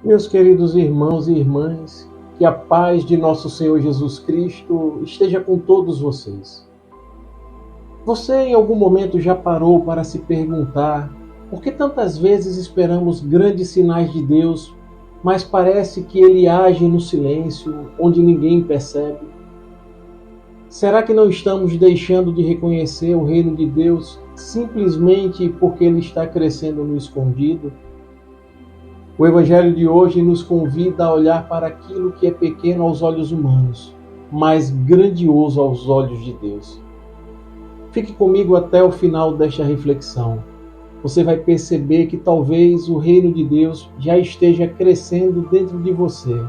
Meus queridos irmãos e irmãs, que a paz de nosso Senhor Jesus Cristo esteja com todos vocês. Você em algum momento já parou para se perguntar por que tantas vezes esperamos grandes sinais de Deus, mas parece que Ele age no silêncio, onde ninguém percebe? Será que não estamos deixando de reconhecer o reino de Deus simplesmente porque Ele está crescendo no escondido? O Evangelho de hoje nos convida a olhar para aquilo que é pequeno aos olhos humanos, mas grandioso aos olhos de Deus. Fique comigo até o final desta reflexão. Você vai perceber que talvez o reino de Deus já esteja crescendo dentro de você,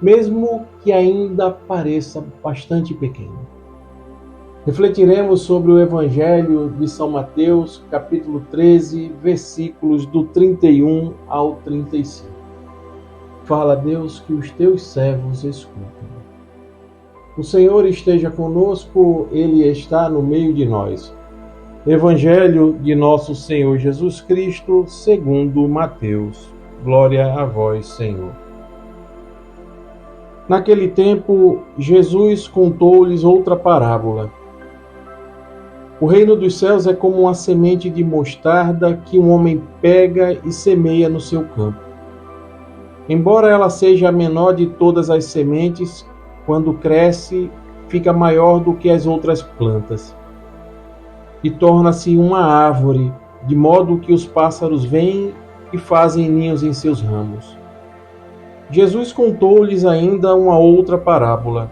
mesmo que ainda pareça bastante pequeno. Refletiremos sobre o Evangelho de São Mateus, capítulo 13, versículos do 31 ao 35. Fala, Deus, que os teus servos escutam. O Senhor esteja conosco, Ele está no meio de nós. Evangelho de nosso Senhor Jesus Cristo, segundo Mateus. Glória a vós, Senhor. Naquele tempo, Jesus contou-lhes outra parábola. O reino dos céus é como uma semente de mostarda que um homem pega e semeia no seu campo. Embora ela seja a menor de todas as sementes, quando cresce, fica maior do que as outras plantas e torna-se uma árvore, de modo que os pássaros vêm e fazem ninhos em seus ramos. Jesus contou-lhes ainda uma outra parábola.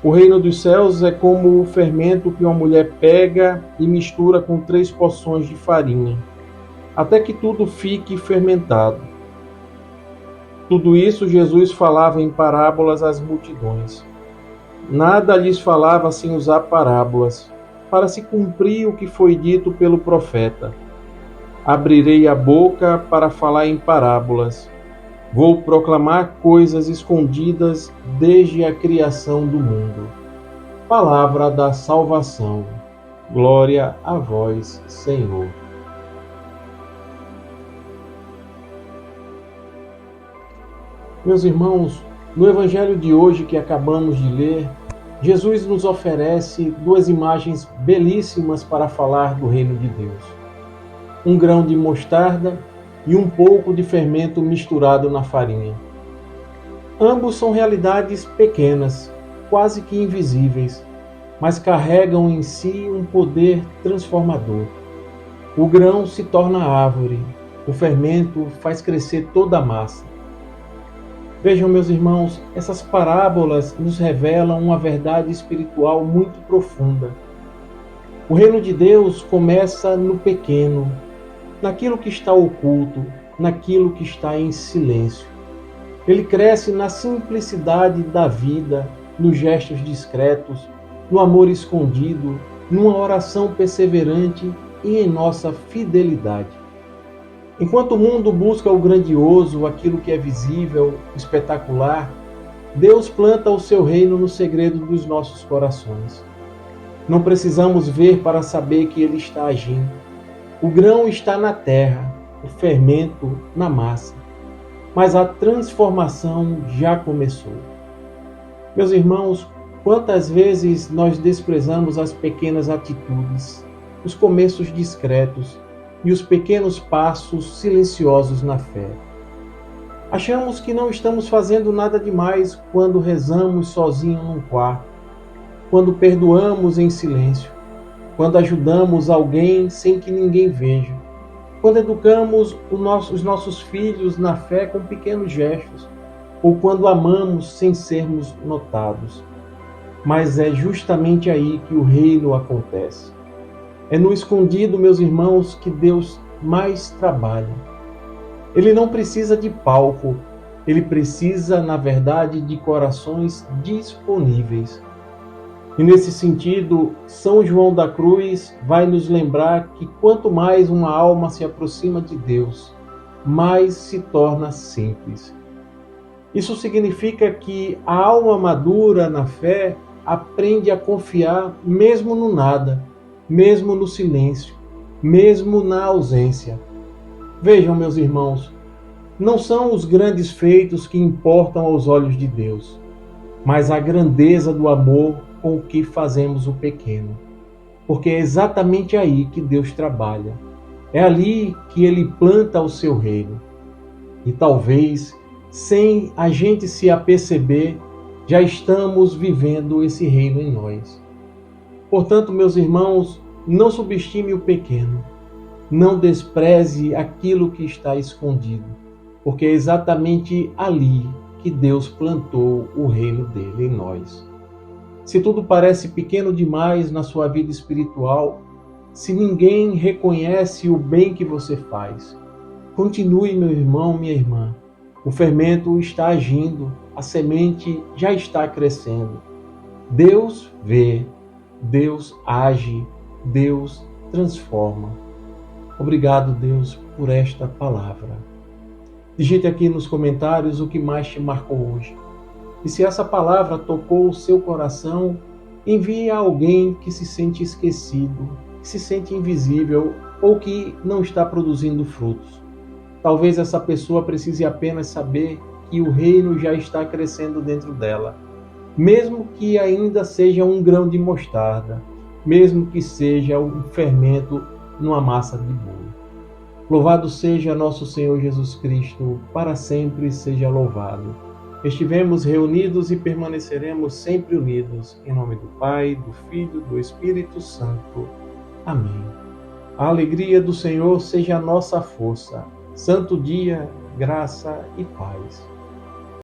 O reino dos céus é como o fermento que uma mulher pega e mistura com 3 porções de farinha, até que tudo fique fermentado. Tudo isso Jesus falava em parábolas às multidões. Nada lhes falava sem usar parábolas, para se cumprir o que foi dito pelo profeta. Abrirei a boca para falar em parábolas. Vou proclamar coisas escondidas desde a criação do mundo. Palavra da salvação. Glória a vós, Senhor. Meus irmãos, no Evangelho de hoje que acabamos de ler, Jesus nos oferece 2 imagens belíssimas para falar do reino de Deus. Um grão de mostarda e um pouco de fermento misturado na farinha. Ambos são realidades pequenas, quase que invisíveis, mas carregam em si um poder transformador. O grão se torna árvore, o fermento faz crescer toda a massa. Vejam, meus irmãos, essas parábolas nos revelam uma verdade espiritual muito profunda. O reino de Deus começa no pequeno, naquilo que está oculto, naquilo que está em silêncio. Ele cresce na simplicidade da vida, nos gestos discretos, no amor escondido, numa oração perseverante e em nossa fidelidade. Enquanto o mundo busca o grandioso, aquilo que é visível, espetacular, Deus planta o seu reino no segredo dos nossos corações. Não precisamos ver para saber que Ele está agindo. O grão está na terra, o fermento na massa, mas a transformação já começou. Meus irmãos, quantas vezes nós desprezamos as pequenas atitudes, os começos discretos e os pequenos passos silenciosos na fé. Achamos que não estamos fazendo nada demais quando rezamos sozinho num quarto, quando perdoamos em silêncio, quando ajudamos alguém sem que ninguém veja, quando educamos os nossos filhos na fé com pequenos gestos, ou quando amamos sem sermos notados. Mas é justamente aí que o reino acontece. É no escondido, meus irmãos, que Deus mais trabalha. Ele não precisa de palco, ele precisa, na verdade, de corações disponíveis. E nesse sentido, São João da Cruz vai nos lembrar que quanto mais uma alma se aproxima de Deus, mais se torna simples. Isso significa que a alma madura na fé aprende a confiar mesmo no nada, mesmo no silêncio, mesmo na ausência. Vejam, meus irmãos, Não são os grandes feitos que importam aos olhos de Deus, mas a grandeza do amor com o que fazemos o pequeno. Porque é exatamente aí que Deus trabalha. É ali que Ele planta o seu reino. E talvez, sem a gente se aperceber, já estamos vivendo esse reino em nós. Portanto, meus irmãos, não subestime o pequeno. Não despreze aquilo que está escondido, porque é exatamente ali que Deus plantou o reino dele em nós. Se tudo parece pequeno demais na sua vida espiritual, se ninguém reconhece o bem que você faz, continue, meu irmão, minha irmã. O fermento está agindo, a semente já está crescendo. Deus vê, Deus age, Deus transforma. Obrigado, Deus, por esta palavra. Digite aqui nos comentários o que mais te marcou hoje. E se essa palavra tocou o seu coração, envie a alguém que se sente esquecido, que se sente invisível ou que não está produzindo frutos. Talvez essa pessoa precise apenas saber que o reino já está crescendo dentro dela, mesmo que ainda seja um grão de mostarda, mesmo que seja um fermento numa massa de bolo. Louvado seja nosso Senhor Jesus Cristo, para sempre seja louvado. Estivemos reunidos e permaneceremos sempre unidos, em nome do Pai, do Filho e do Espírito Santo. Amém. A alegria do Senhor seja a nossa força. Santo dia, graça e paz.